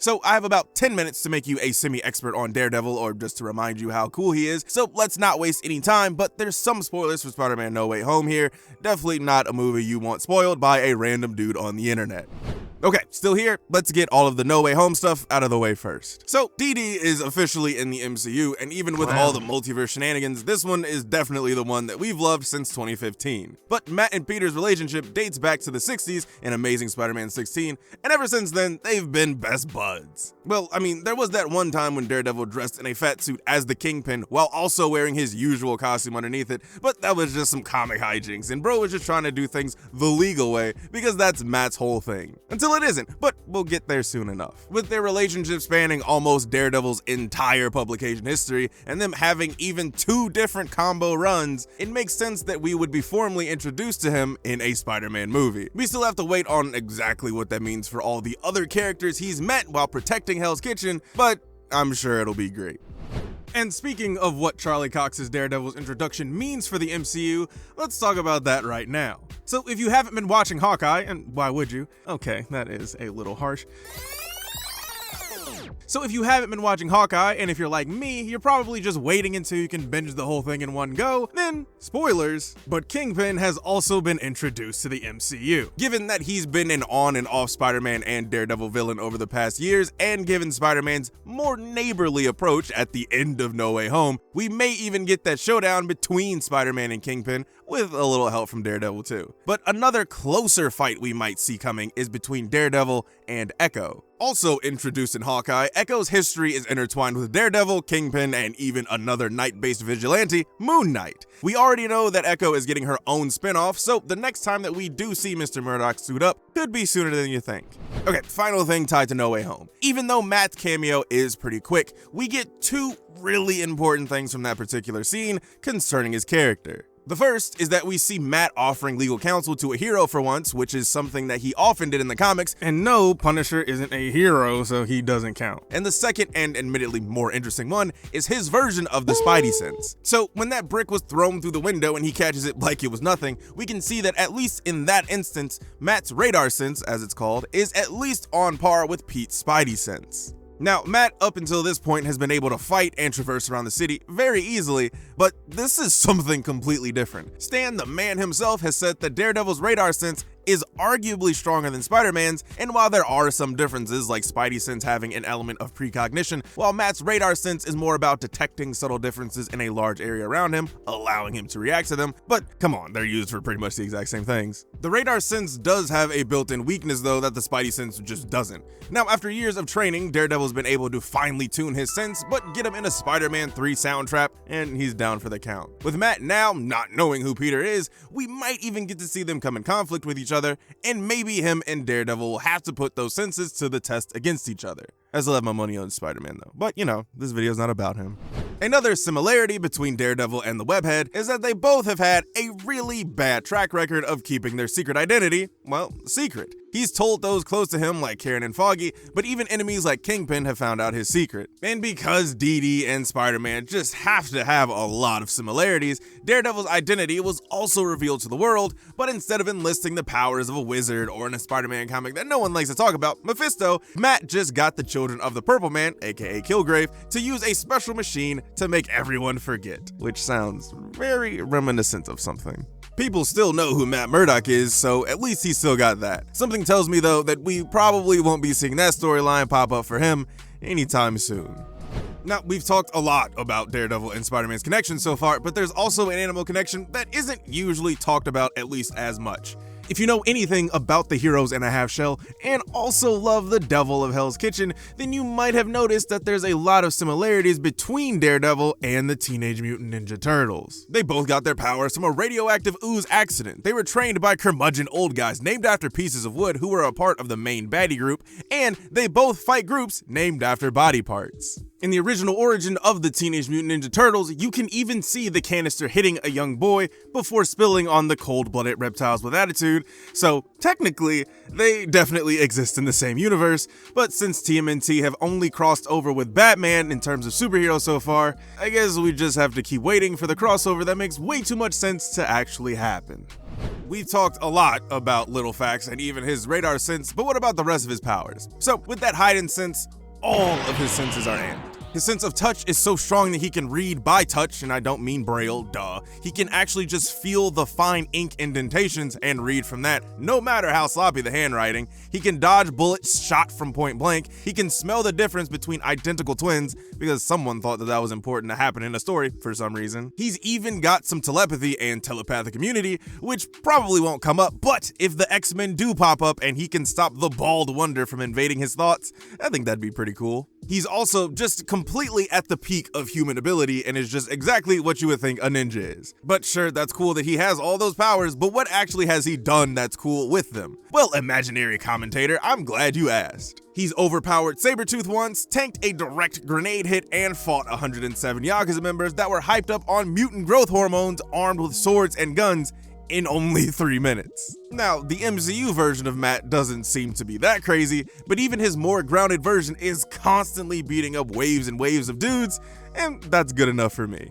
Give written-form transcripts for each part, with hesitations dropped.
So I have about 10 minutes to make you a semi-expert on Daredevil, or just to remind you how cool he is, so let's not waste any time, but there's some spoilers for Spider-Man No Way Home here. Definitely not a movie you want spoiled by a random dude on the internet. Okay, still here? Let's get all of the No Way Home stuff out of the way first. So, DD is officially in the MCU, and even with all the multiverse shenanigans, this one is definitely the one that we've loved since 2015. But Matt and Peter's relationship dates back to the 60s in Amazing Spider-Man 16, and ever since then, they've been best buds. Well, I mean, there was that one time when Daredevil dressed in a fat suit as the Kingpin while also wearing his usual costume underneath it, but that was just some comic hijinks, and bro was just trying to do things the legal way, because that's Matt's whole thing. Until it isn't, but we'll get there soon enough. With their relationship spanning almost Daredevil's entire publication history, and them having even 2 different combo runs, it makes sense that we would be formally introduced to him in a Spider-Man movie. We still have to wait on exactly what that means for all the other characters he's met while protecting Hell's Kitchen, but I'm sure it'll be great. And speaking of what Charlie Cox's Daredevil's introduction means for the MCU, let's talk about that right now. So if you haven't been watching Hawkeye, and why would you? Okay, that is a little harsh. So if you haven't been watching Hawkeye, and if you're like me, you're probably just waiting until you can binge the whole thing in one go, then spoilers, but Kingpin has also been introduced to the MCU. Given that he's been an on and off Spider-Man and Daredevil villain over the past years, and given Spider-Man's more neighborly approach at the end of No Way Home, we may even get that showdown between Spider-Man and Kingpin, with a little help from Daredevil too. But another closer fight we might see coming is between Daredevil and Echo. Also introduced in Hawkeye, Echo's history is intertwined with Daredevil, Kingpin, and even another night-based vigilante, Moon Knight. We already know that Echo is getting her own spin-off, so the next time that we do see Mr. Murdock suit up could be sooner than you think. Okay, final thing tied to No Way Home. Even though Matt's cameo is pretty quick, we get 2 really important things from that particular scene concerning his character. The first is that we see Matt offering legal counsel to a hero for once, which is something that he often did in the comics, and no, Punisher isn't a hero, so he doesn't count. And the second, and admittedly more interesting one, is his version of the Spidey-Sense. So when that brick was thrown through the window and he catches it like it was nothing, we can see that at least in that instance, Matt's radar sense, as it's called, is at least on par with Pete's Spidey-Sense. Now, Matt, up until this point, has been able to fight and traverse around the city very easily, but this is something completely different. Stan, the man himself, has said that Daredevil's radar sense is arguably stronger than Spider-Man's, and while there are some differences, like Spidey-Sense having an element of precognition, while Matt's radar sense is more about detecting subtle differences in a large area around him, allowing him to react to them, but come on, they're used for pretty much the exact same things. The radar sense does have a built-in weakness though that the Spidey-Sense just doesn't. Now, after years of training, Daredevil's been able to finely tune his sense, but get him in a Spider-Man 3 sound trap, and he's down for the count. With Matt now not knowing who Peter is, we might even get to see them come in conflict with each other, and maybe him and Daredevil will have to put those senses to the test against each other. I still have my money on Spider-Man though, but you know, this video's not about him. Another similarity between Daredevil and the Webhead is that they both have had a really bad track record of keeping their secret identity, well, secret. He's told those close to him like Karen and Foggy, but even enemies like Kingpin have found out his secret. And because DD and Spider-Man just have to have a lot of similarities, Daredevil's identity was also revealed to the world, but instead of enlisting the powers of a wizard or in a Spider-Man comic that no one likes to talk about, Mephisto, Matt just got the children of the Purple Man, aka Kilgrave, to use a special machine to make everyone forget, which sounds very reminiscent of something. People still know who Matt Murdock is, so at least he still got that. Something tells me though that we probably won't be seeing that storyline pop up for him anytime soon. Now, we've talked a lot about Daredevil and Spider-Man's connection so far, but there's also an animal connection that isn't usually talked about at least as much. If you know anything about the Heroes in a Half Shell and also love the Devil of Hell's Kitchen, then you might have noticed that there's a lot of similarities between Daredevil and the Teenage Mutant Ninja Turtles. They both got their powers from a radioactive ooze accident. They were trained by curmudgeon old guys named after pieces of wood who were a part of the main baddie group, and they both fight groups named after body parts. In the original origin of the Teenage Mutant Ninja Turtles, you can even see the canister hitting a young boy before spilling on the cold-blooded reptiles with attitude, so technically, they definitely exist in the same universe, but since TMNT have only crossed over with Batman in terms of superheroes so far, I guess we just have to keep waiting for the crossover that makes way too much sense to actually happen. We talked a lot about Little Facts and even his radar sense, but what about the rest of his powers? So with that heightened sense, all of his senses are amped. His sense of touch is so strong that he can read by touch, and I don't mean braille, duh. He can actually just feel the fine ink indentations and read from that, no matter how sloppy the handwriting. He can dodge bullets shot from point blank. He can smell the difference between identical twins, because someone thought that was important to happen in a story for some reason. He's even got some telepathy and telepathic immunity, which probably won't come up, but if the X-Men do pop up and he can stop the bald wonder from invading his thoughts, I think that'd be pretty cool. He's also just completely at the peak of human ability and is just exactly what you would think a ninja is. But sure, that's cool that he has all those powers, but what actually has he done that's cool with them? Well, imaginary commentator, I'm glad you asked. He's overpowered Sabretooth once, tanked a direct grenade hit, and fought 107 Yakuza members that were hyped up on mutant growth hormones armed with swords and guns in only 3 minutes. Now, the MCU version of Matt doesn't seem to be that crazy, but even his more grounded version is constantly beating up waves and waves of dudes, and that's good enough for me.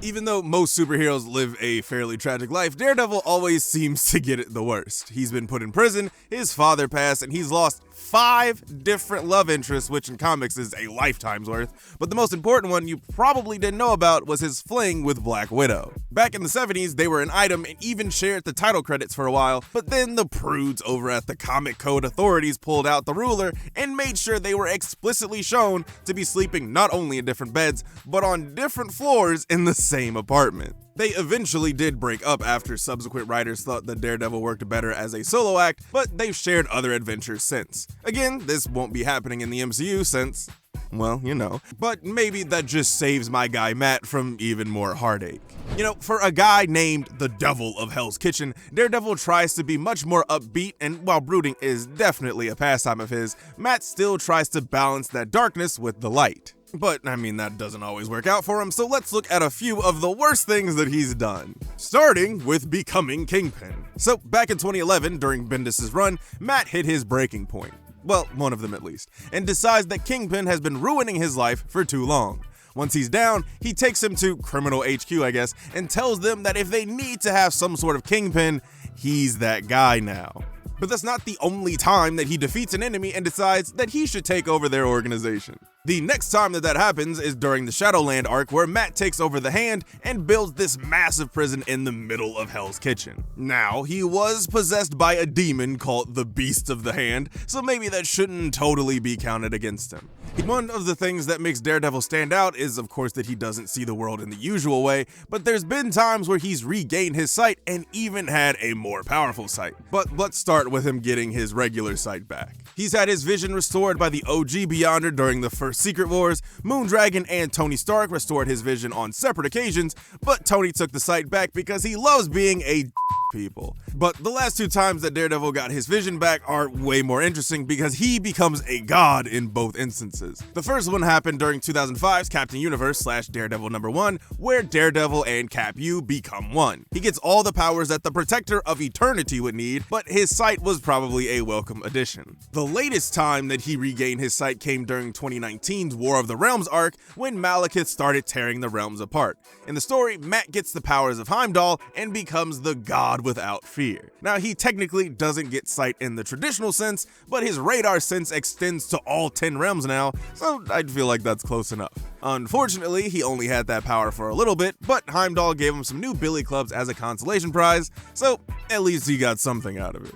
Even though most superheroes live a fairly tragic life, Daredevil always seems to get it the worst. He's been put in prison, his father passed, and he's lost 5 different love interests, which in comics is a lifetime's worth. But the most important one you probably didn't know about was his fling with Black Widow. Back in the 70s, they were an item and even shared the title credits for a while, but then the prudes over at the Comic Code authorities pulled out the ruler and made sure they were explicitly shown to be sleeping not only in different beds, but on different floors in the same apartment. They eventually did break up after subsequent writers thought that Daredevil worked better as a solo act, but they've shared other adventures since. Again, this won't be happening in the MCU since, well, you know, but maybe that just saves my guy Matt from even more heartache. You know, for a guy named the Devil of Hell's Kitchen, Daredevil tries to be much more upbeat, and while brooding is definitely a pastime of his, Matt still tries to balance that darkness with the light. But, I mean, that doesn't always work out for him, so let's look at a few of the worst things that he's done. Starting with becoming Kingpin. So, back in 2011, during Bendis' run, Matt hit his breaking point. Well, one of them at least, and decides that Kingpin has been ruining his life for too long. Once he's down, he takes him to Criminal HQ, I guess, and tells them that if they need to have some sort of Kingpin, he's that guy now. But that's not the only time that he defeats an enemy and decides that he should take over their organization. The next time that happens is during the Shadowland arc, where Matt takes over the Hand and builds this massive prison in the middle of Hell's Kitchen. Now, he was possessed by a demon called the Beast of the Hand, so maybe that shouldn't totally be counted against him. One of the things that makes Daredevil stand out is, of course, that he doesn't see the world in the usual way, but there's been times where he's regained his sight and even had a more powerful sight. But let's start with him getting his regular sight back. He's had his vision restored by the OG Beyonder during the first Secret Wars. Moondragon and Tony Stark restored his vision on separate occasions, but Tony took the sight back because he loves being a people. But the last 2 times that Daredevil got his vision back are way more interesting because he becomes a god in both instances. The first one happened during 2005's Captain Universe / Daredevil #1, where Daredevil and Cap U become one. He gets all the powers that the Protector of Eternity would need, but his sight was probably a welcome addition. The latest time that he regained his sight came during 2019's War of the Realms arc, when Malekith started tearing the realms apart. In the story, Matt gets the powers of Heimdall and becomes the god without fear. Now, he technically doesn't get sight in the traditional sense, but his radar sense extends to all 10 realms now, so I'd feel like that's close enough. Unfortunately, he only had that power for a little bit, but Heimdall gave him some new billy clubs as a consolation prize, so at least he got something out of it.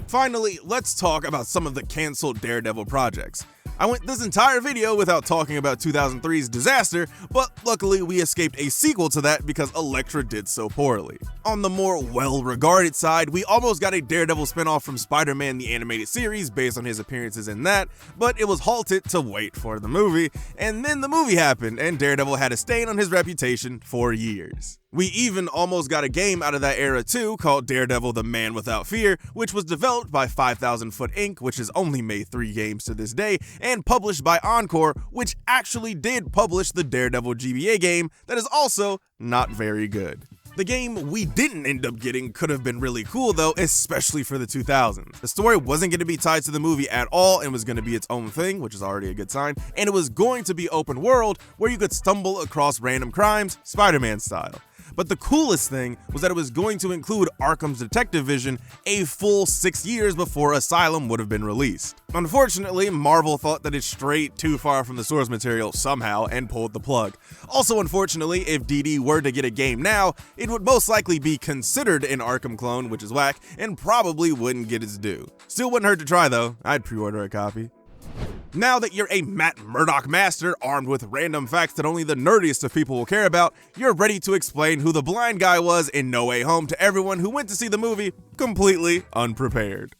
Finally, let's talk about some of the canceled Daredevil projects. I went this entire video without talking about 2003's Disaster, but luckily we escaped a sequel to that because Elektra did so poorly. On the more well-regarded side, we almost got a Daredevil spinoff from Spider-Man the Animated Series based on his appearances in that, but it was halted to wait for the movie, and then the movie happened, and Daredevil had a stain on his reputation for years. We even almost got a game out of that era too, called Daredevil the Man Without Fear, which was developed by 5000 Foot Inc., which has only made 3 games to this day, and published by Encore, which actually did publish the Daredevil GBA game that is also not very good. The game we didn't end up getting could have been really cool though, especially for the 2000s. The story wasn't going to be tied to the movie at all and was going to be its own thing, which is already a good sign, and it was going to be open world where you could stumble across random crimes, Spider-Man style. but the coolest thing was that it was going to include Arkham's detective vision a full 6 years before Asylum would have been released. Unfortunately, Marvel thought that it strayed too far from the source material somehow and pulled the plug. Also, unfortunately, if DD were to get a game now, it would most likely be considered an Arkham clone, which is whack, and probably wouldn't get its due. Still wouldn't hurt to try though, I'd pre-order a copy. Now that you're a Matt Murdock master armed with random facts that only the nerdiest of people will care about, you're ready to explain who the blind guy was in No Way Home to everyone who went to see the movie completely unprepared.